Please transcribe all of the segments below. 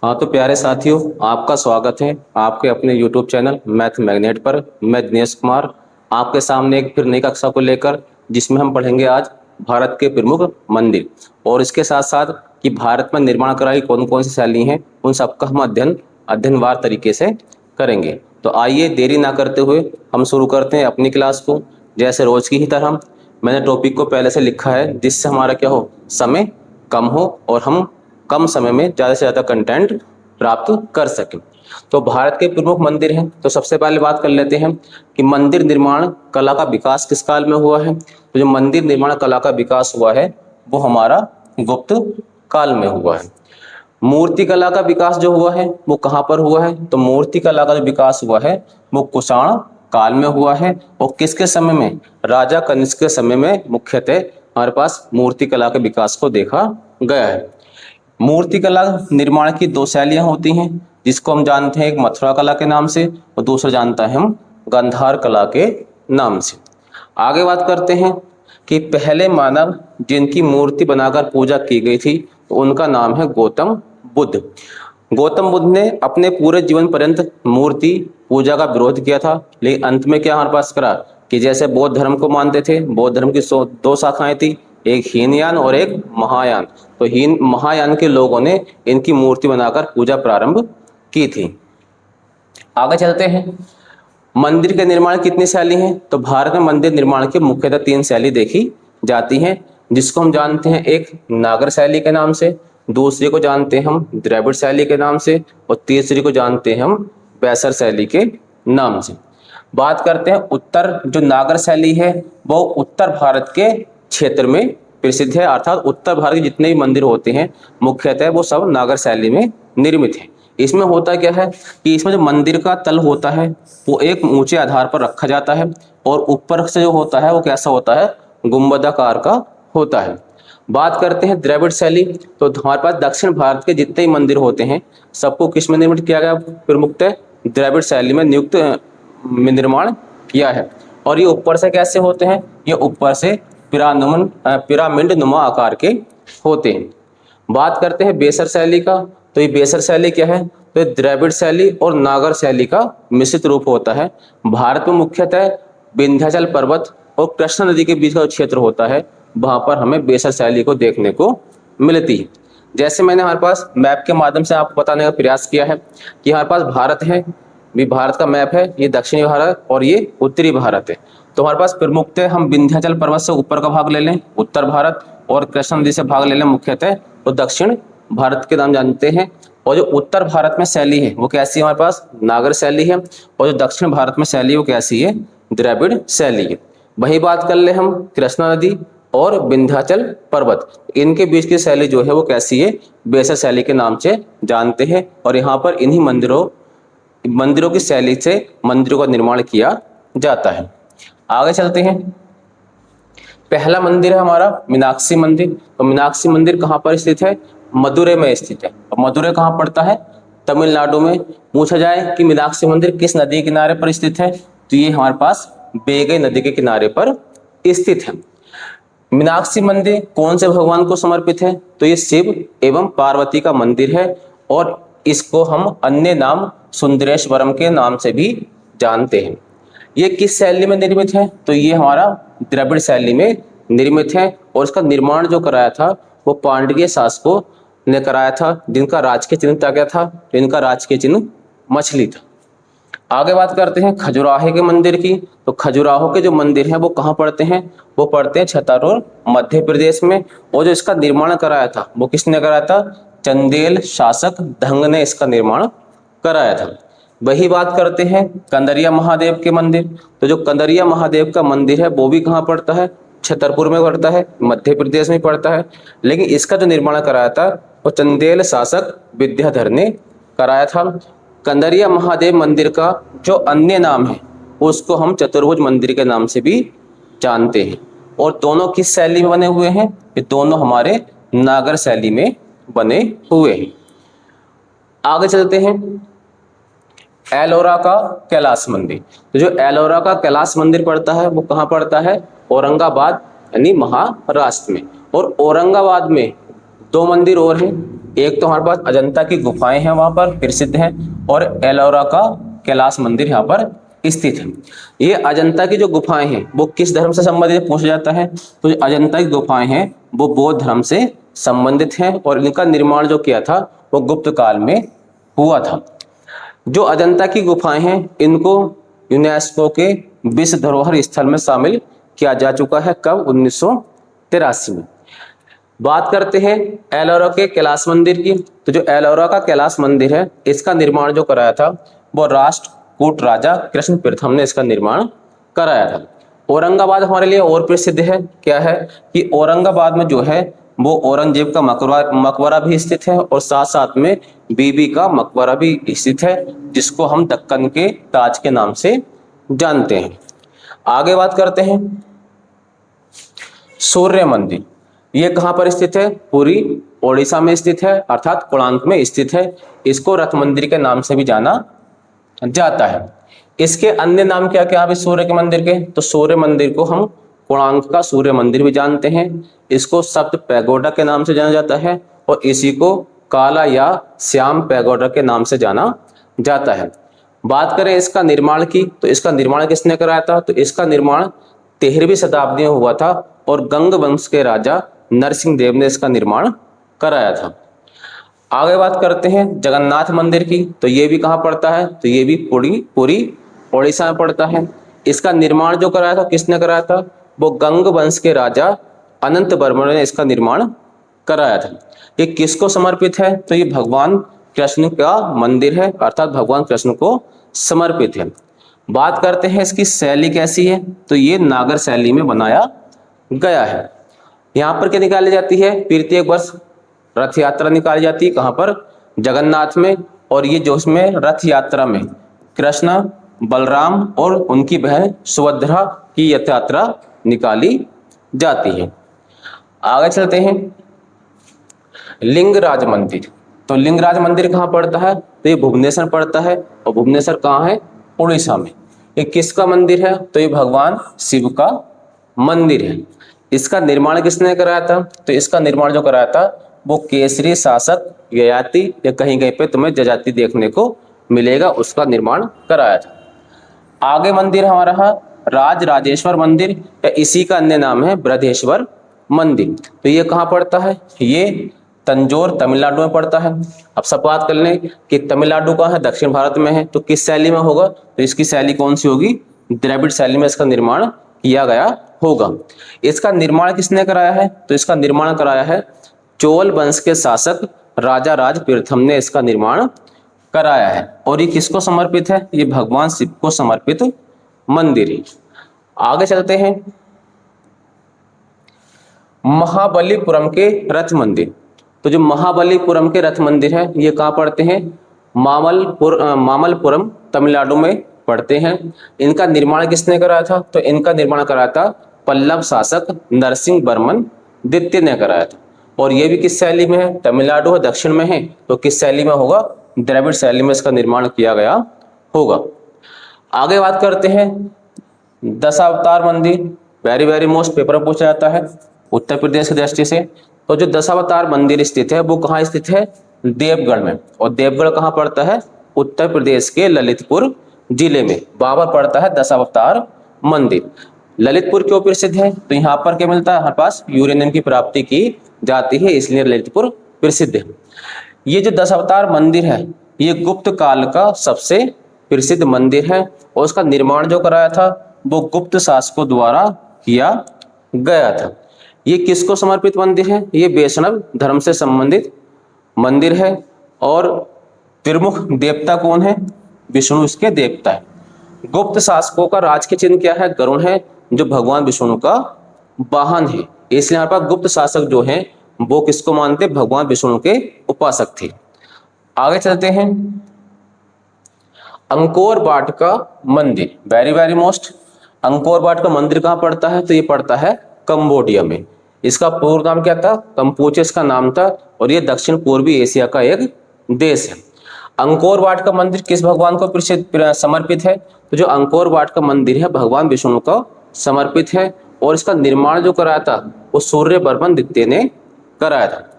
हाँ तो प्यारे साथियों, आपका स्वागत है आपके अपने YouTube चैनल मैथ मैग्नेट पर। मैं दिनेश कुमार आपके सामने एक फिर नई कक्षा को लेकर, जिसमें हम पढ़ेंगे आज भारत के प्रमुख मंदिर और इसके साथ साथ कि भारत में निर्माण कराई कौन कौन सी शैली हैं, उन सबका हम अध्ययनवार तरीके से करेंगे। तो आइए देरी ना करते हुए हम शुरू करते हैं अपनी क्लास को। जैसे रोज की ही तरह मैंने टॉपिक को पहले से लिखा है, जिससे हमारा क्या हो, समय कम हो और हम कम समय में ज़्यादा से ज़्यादा कंटेंट प्राप्त कर सकें। तो भारत के प्रमुख मंदिर हैं, तो सबसे पहले बात कर लेते हैं कि मंदिर निर्माण कला का विकास किस काल में हुआ है। तो जो मंदिर निर्माण कला का विकास हुआ है वो हमारा गुप्त काल में हुआ है। मूर्ति कला का विकास जो हुआ है वो कहाँ पर हुआ है, तो मूर्ति कला का जो विकास हुआ है वो कुषाण काल में हुआ है। और किसके समय में, राजा कनिष्क के समय में मुख्यतः हमारे पास मूर्ति कला के विकास को देखा गया है। मूर्ति कला निर्माण की दो शैलियां होती हैं, जिसको हम जानते हैं, एक मथुरा कला के नाम से और दूसरा जानता है हम गांधार कला के नाम से। आगे बात करते हैं कि पहले मानव जिनकी मूर्ति बनाकर पूजा की गई थी तो उनका नाम है गौतम बुद्ध। गौतम बुद्ध ने अपने पूरे जीवन पर्यंत मूर्ति पूजा का विरोध किया था, लेकिन अंत में क्या हमारे पास करा कि जैसे बौद्ध धर्म को मानते थे, बौद्ध धर्म की दो शाखाएं थी, एक हीनयान और एक महायान। तो हीन महायान के लोगों ने इनकी मूर्ति बनाकर पूजा प्रारंभ की थी। आगे चलते हैं, मंदिर के निर्माण कितनी शैली हैं, तो भारत में मंदिर निर्माण की मुख्यतः तीन शैली देखी जाती हैं, जिसको हम जानते हैं, एक नागर शैली के नाम से, दूसरे को जानते हैं हम द्रविड़ शैली के नाम से और तीसरी को जानते हैं हम बैसर शैली के नाम से। बात करते हैं उत्तर, जो नागर शैली है वो उत्तर भारत के क्षेत्र में प्रसिद्ध है, अर्थात उत्तर भारत के जितने भी मंदिर होते हैं मुख्यतः वो सब नागर शैली में निर्मित है। इसमें होता क्या है कि इसमें जो मंदिर का तल होता है वो एक ऊंचे आधार पर रखा जाता है और ऊपर से जो होता है वो कैसा होता है, गुंबदाकार का होता है। बात करते हैं द्रविड़ शैली, तो हमारे पास दक्षिण भारत के जितने ही मंदिर होते हैं सबको किस में निर्मित किया गया, प्रमुखतः द्रविड़ शैली में निर्माण किया है। और ये ऊपर से कैसे होते हैं, ये ऊपर से पिरामिड नुमा आकार के होते हैं। बात करते हैं बेसर शैली का, तो ये बेसर शैली क्या है, तो ये द्रविड़ शैली और नागर शैली का मिश्रित रूप होता है। भारत में मुख्यतः विंध्याचल पर्वत और कृष्णा नदी के बीच का क्षेत्र होता है, वहां पर हमें बेसर शैली को देखने को मिलती है। जैसे मैंने हमारे पास मैप के माध्यम से आपको बताने का प्रयास किया है कि हमारे पास भारत है, भी भारत का मैप है, ये दक्षिणी भारत और ये उत्तरी भारत है। तो हमारे पास प्रमुखतः हम विंध्याचल पर्वत से ऊपर का भाग ले लें उत्तर भारत, और कृष्णा नदी से भाग ले लें मुख्यतः तो दक्षिण भारत के नाम जानते हैं। और जो उत्तर भारत में शैली है वो कैसी है, हमारे पास नागर शैली है, और जो दक्षिण भारत में शैली है वो कैसी है, द्रविड़ शैली है। वही बात कर ले हम कृष्णा नदी और विंध्याचल पर्वत, इनके बीच की शैली जो है वो कैसी है, बेसर शैली के नाम से जानते हैं। और यहाँ पर इन्हीं मंदिरों की शैली से मंदिरों का निर्माण किया जाता है। आगे चलते हैं, पहला मंदिर है हमारा मीनाक्षी मंदिर। तो मीनाक्षी मंदिर कहाँ पर स्थित है, मदुरै में स्थित है। और मदुरै कहाँ पड़ता है, तमिलनाडु में। पूछा जाए कि मीनाक्षी मंदिर किस नदी के किनारे पर स्थित है, तो ये हमारे पास बेगई नदी के किनारे पर स्थित है। मीनाक्षी मंदिर कौन से भगवान को समर्पित है, तो ये शिव एवं पार्वती का मंदिर है, और इसको हम अन्य नाम सुंदरेश्वरम के नाम से भी जानते हैं। ये किस शैली में निर्मित है, तो ये हमारा द्रविड़ शैली में निर्मित है। और इसका निर्माण जो कराया था वो पांड्य शासकों ने कराया था, जिनका राजकीय चिन्ह क्या था, तो इनका राजकीय चिन्ह मछली था। आगे बात करते हैं खजुराहो के मंदिर की। तो खजुराहो के जो मंदिर हैं वो कहाँ पड़ते हैं, वो पड़ते हैं छतरपुर मध्य प्रदेश में। और जो इसका निर्माण कराया था वो किसने कराया था, चंदेल शासक धंग ने इसका निर्माण कराया था। वही बात करते हैं कंदरिया महादेव के मंदिर। तो जो कंदरिया महादेव का मंदिर है वो भी कहाँ पड़ता है, छतरपुर में पड़ता है, मध्य प्रदेश में पड़ता है। लेकिन इसका जो निर्माण कराया था वो चंदेल शासक विद्याधर ने कराया था। कंदरिया महादेव मंदिर का जो अन्य नाम है उसको हम चतुर्भुज मंदिर के नाम से भी जानते हैं। और दोनों किस शैली में बने हुए हैं, ये दोनों हमारे नागर शैली में बने हुए हैं। आगे चलते हैं, एलोरा का कैलाश मंदिर। तो जो एलोरा का कैलाश मंदिर पड़ता है वो कहाँ पड़ता है, औरंगाबाद यानी महाराष्ट्र में। और औरंगाबाद में दो मंदिर और हैं, एक तो हमारे पास अजंता की गुफाएं हैं वहां पर प्रसिद्ध हैं, और एलोरा का कैलाश मंदिर यहाँ पर स्थित है। ये अजंता की जो गुफाएं हैं वो किस धर्म से संबंधित पूछा जाता है, तो जो अजंता की गुफाएं हैं वो बौद्ध धर्म से संबंधित हैं, और इनका निर्माण जो किया था वो गुप्त काल में हुआ था। जो अजंता की गुफाएं हैं इनको यूनेस्को के विश्व धरोहर स्थल में शामिल किया जा चुका है। कब? 1983 में। बात करते हैं एलोरा के कैलाश मंदिर की। तो जो एलोरा का कैलाश मंदिर है इसका निर्माण जो कराया था वो राष्ट्रकूट राजा कृष्ण प्रथम ने इसका निर्माण कराया था। औरंगाबाद हमारे लिए और प्रसिद्ध है। क्या है कि औरंगाबाद में जो है वो औरंगजेब का मकबरा भी स्थित है, और साथ साथ में बीबी का मकबरा भी स्थित है, जिसको हम दक्कन के ताज के नाम से जानते हैं। आगे बात करते हैं सूर्य मंदिर। ये कहाँ पर स्थित है? पुरी ओडिशा में स्थित है, अर्थात कोणार्क में स्थित है। इसको रथ मंदिर के नाम से भी जाना जाता है। इसके अन्य नाम क्या क्या है सूर्य के मंदिर के? तो सूर्य मंदिर को हम कोणार्क का सूर्य मंदिर भी जानते हैं, इसको सप्त पैगोडा के नाम से जाना जाता है, और इसी को काला या श्याम पैगोडा के नाम से जाना जाता है। बात करें इसका निर्माण की, तो इसका निर्माण किसने कराया था? तो इसका निर्माण 13वीं शताब्दी में हुआ था, और गंग वंश के राजा नरसिंह देव ने इसका निर्माण कराया था। आगे बात करते हैं जगन्नाथ मंदिर की। तो ये भी कहाँ पड़ता है? तो ये भी पुरी ओडिशा में पड़ता है। इसका निर्माण जो कराया था किसने कराया था? वो गंग वंश के राजा अनंत वर्मन ने इसका निर्माण कराया था। ये किसको समर्पित है? तो ये भगवान कृष्ण का मंदिर है, अर्थात भगवान कृष्ण को समर्पित है। बात करते हैं इसकी शैली कैसी है। तो ये नागर शैली में बनाया गया है। यहाँ पर क्या निकाली जाती है? प्रत्येक वर्ष रथ यात्रा निकाली जाती है। कहाँ पर? जगन्नाथ में। और ये जो उसमें रथ यात्रा में कृष्ण, बलराम और उनकी बहन सुभद्रा की यात्रा निकाली जाती है। आगे चलते हैं लिंगराज मंदिर। तो लिंगराज मंदिर कहाँ पड़ता है? तो ये भुवनेश्वर पड़ता है, और भुवनेश्वर कहाँ है? उड़ीसा में। ये किसका मंदिर है? तो ये भगवान शिव का मंदिर है। इसका निर्माण किसने कराया था? तो इसका निर्माण जो कराया था वो केसरी शासक ययाति, या कहीं कहीं पे तुम्हें जजाति देखने को मिलेगा, उसका निर्माण कराया था। आगे मंदिर हमारा राज राजेश्वर मंदिर, या इसी का अन्य नाम है बृहदेश्वर मंदिर। तो ये कहाँ पड़ता है? ये तंजौर तमिलनाडु में पड़ता है। अब सब बात कर लें कि तमिलनाडु कहाँ है? दक्षिण भारत में है। तो किस शैली में होगा? तो इसकी शैली कौन सी होगी? द्रविड़ शैली में इसका निर्माण किया गया होगा। इसका निर्माण किसने कराया है? तो इसका निर्माण कराया है चोल वंश के शासक राजा राज प्रथम ने इसका निर्माण कराया है। और ये किसको समर्पित है? ये भगवान शिव को समर्पित मंदिर है। आगे चलते हैं महाबलीपुरम के रथ मंदिर। तो जो महाबलीपुरम के रथ मंदिर है ये कहाँ पड़ते हैं? मामल्लपुरम तमिलनाडु में पड़ते हैं। इनका निर्माण किसने कराया था? तो इनका निर्माण कराया था पल्लव शासक नरसिंह वर्मन द्वितीय ने कराया था। और ये भी किस शैली में है? तमिलनाडु और दक्षिण में है, तो किस शैली में होगा? द्रविड़ शैली में इसका निर्माण किया गया होगा। आगे बात करते हैं दशावतार मंदिर। वेरी वेरी मोस्ट पेपर में पूछा जाता है उत्तर प्रदेश की दृष्टि से। तो जो दशावतार मंदिर स्थित है वो कहाँ स्थित है? देवगढ़ में। और देवगढ़ कहाँ पड़ता है? उत्तर प्रदेश के ललितपुर जिले में वहां पर पड़ता है दशावतार मंदिर। ललितपुर क्यों प्रसिद्ध है? तो यहाँ पर क्या मिलता है? हमारे पास यूरेनियम की प्राप्ति की जाती है, इसलिए ललितपुर प्रसिद्ध है। ये जो दशावतार मंदिर है ये गुप्त काल का सबसे प्रसिद्ध मंदिर है, और उसका निर्माण जो कराया था वो गुप्त शासकों द्वारा किया गया था। ये किसको समर्पित मंदिर है? ये वैष्णव धर्म से संबंधित मंदिर है। और प्रमुख देवता कौन है? विष्णु इसके देवता है। गुप्त शासकों का राज के चिन्ह क्या है? गरुड़ है, जो भगवान विष्णु का वाहन है। इसलिए यहाँ पर गुप्त शासक जो है वो किसको मानते? भगवान विष्णु के उपासक थे। आगे चलते हैं अंकोर वाट का मंदिर। Very very most. Angkor Wat का मंदिर कहाँ पड़ता है? तो ये पड़ता है कंबोडिया में। इसका पूर्व नाम क्या था? कंफुचियस का नाम था, और ये दक्षिण पूर्वी एशिया का एक देश है। अंकोर वाट का मंदिर किस भगवान को समर्पित है? तो जो अंकोर वाट का मंदिर है भगवान विष्णु को समर्पित है, और इसका निर्माण जो कराया था वो सूर्य वर्मन द्वितीय ने कराया था।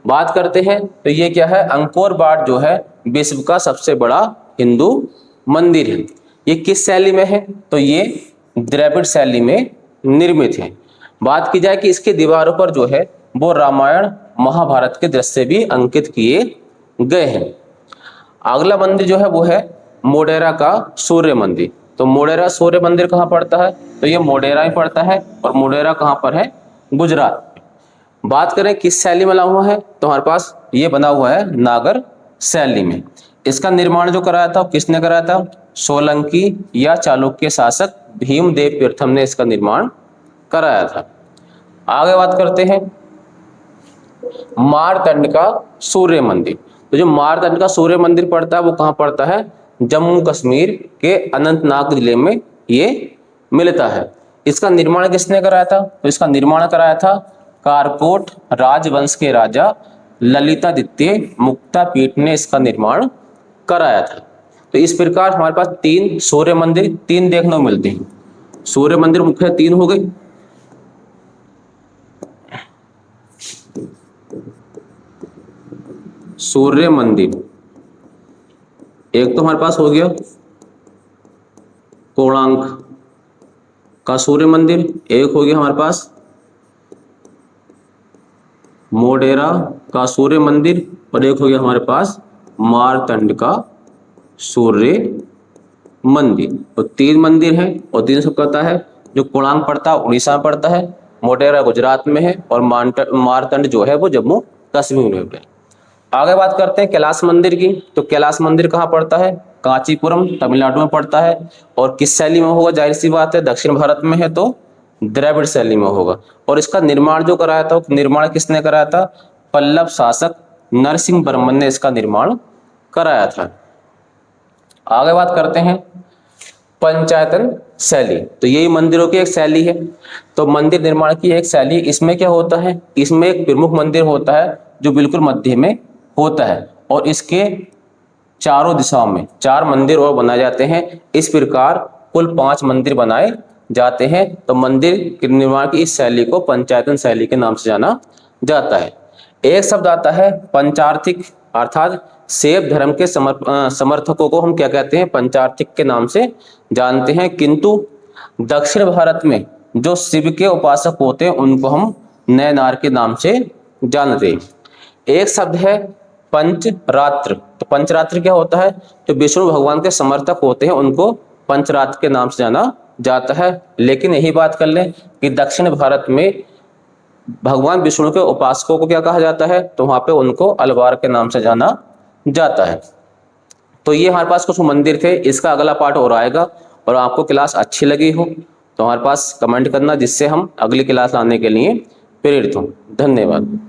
बात करते हैं तो ये क्या है, अंकोर वाट जो है विश्व का सबसे बड़ा हिंदू मंदिर है। ये किस शैली में है, तो ये द्रविड़ शैली में निर्मित है। बात की जाए कि इसके दीवारों पर जो है वो रामायण महाभारत के दृश्य भी अंकित किए गए हैं। अगला मंदिर जो है वो है मोढेरा का सूर्य मंदिर। तो मोढेरा सूर्य मंदिर कहाँ पड़ता है, तो ये मोढेरा ही पड़ता है, और मोढेरा कहाँ पर है, गुजरात। बात करें किस शैली में बना हुआ है, तो हमारे पास ये बना हुआ है नागर शैली में। इसका निर्माण जो कराया था वो किसने कराया था, सोलंकी या चालुक्य शासक भीमदेव प्रथम ने इसका निर्माण कराया था। आगे बात करते हैं मारतंड का सूर्य मंदिर। तो जो मारतंड का सूर्य मंदिर पड़ता है वो कहाँ पड़ता है, जम्मू कश्मीर के अनंतनाग जिले में ये मिलता है। इसका निर्माण किसने कराया था, तो इसका निर्माण कराया था कारकोट राजवंश के राजा ललितादित्य मुक्तापीठ ने इसका निर्माण कराया था। तो इस प्रकार हमारे पास 3 सूर्य मंदिर 3 देखने को मिलते हैं। सूर्य मंदिर मुख्य 3 हो गए। सूर्य मंदिर एक तो हमारे पास हो गया कोणार्क का सूर्य मंदिर, एक हो गया हमारे पास मोढेरा का सूर्य मंदिर, और एक हो गया हमारे पास मारतंड का सूर्य मंदिर। तो 3 मंदिर है, और 3 सब कहता है जो कोणार्क पड़ता है उड़ीसा में पड़ता है, मोढेरा गुजरात में है, और मारतंड जो है वो जम्मू कश्मीर में है। आगे बात करते हैं कैलाश मंदिर की। तो कैलाश मंदिर कहाँ पड़ता है, कांचीपुरम तमिलनाडु में पड़ता है, और किस शैली में होगा, जाहिर सी बात है दक्षिण भारत में है तो द्रविड़ शैली में होगा। और इसका निर्माण जो कराया था, निर्माण किसने कराया था, पल्लव शासक नरसिंह वर्मन ने इसका निर्माण कराया था। आगे बात करते हैं पंचायतन शैली। तो यही मंदिरों की एक शैली है। तो मंदिर निर्माण की एक शैली, इसमें क्या होता है, इसमें एक प्रमुख मंदिर होता है जो बिल्कुल मध्य में होता है, और इसके चारों दिशाओं में 4 मंदिर और बनाए जाते हैं। इस प्रकार कुल 5 मंदिर बनाए जाते हैं। तो मंदिर के निर्माण की इस शैली को पंचायतन शैली के नाम से जाना जाता है। एक शब्द आता है पंचार्थिक, अर्थात शैव धर्म के समर्थकों को हम क्या कहते हैं, पंचार्थिक के नाम से जानते हैं। किंतु दक्षिण भारत में जो शिव के उपासक होते हैं उनको हम नयनार के नाम से जानते हैं। एक शब्द है पंचरात्र। तो पंचरात्र क्या होता है, जो विष्णु भगवान के समर्थक होते हैं उनको पंचरात्र के नाम से जाना जाता है। लेकिन यही बात कर लें कि दक्षिण भारत में भगवान विष्णु के उपासकों को क्या कहा जाता है, तो वहां पे उनको अलवार के नाम से जाना जाता है। तो ये हमारे पास कुछ मंदिर थे। इसका अगला पार्ट और आएगा, और आपको क्लास अच्छी लगी हो तो हमारे पास कमेंट करना, जिससे हम अगली क्लास आने के लिए प्रेरित हों। धन्यवाद।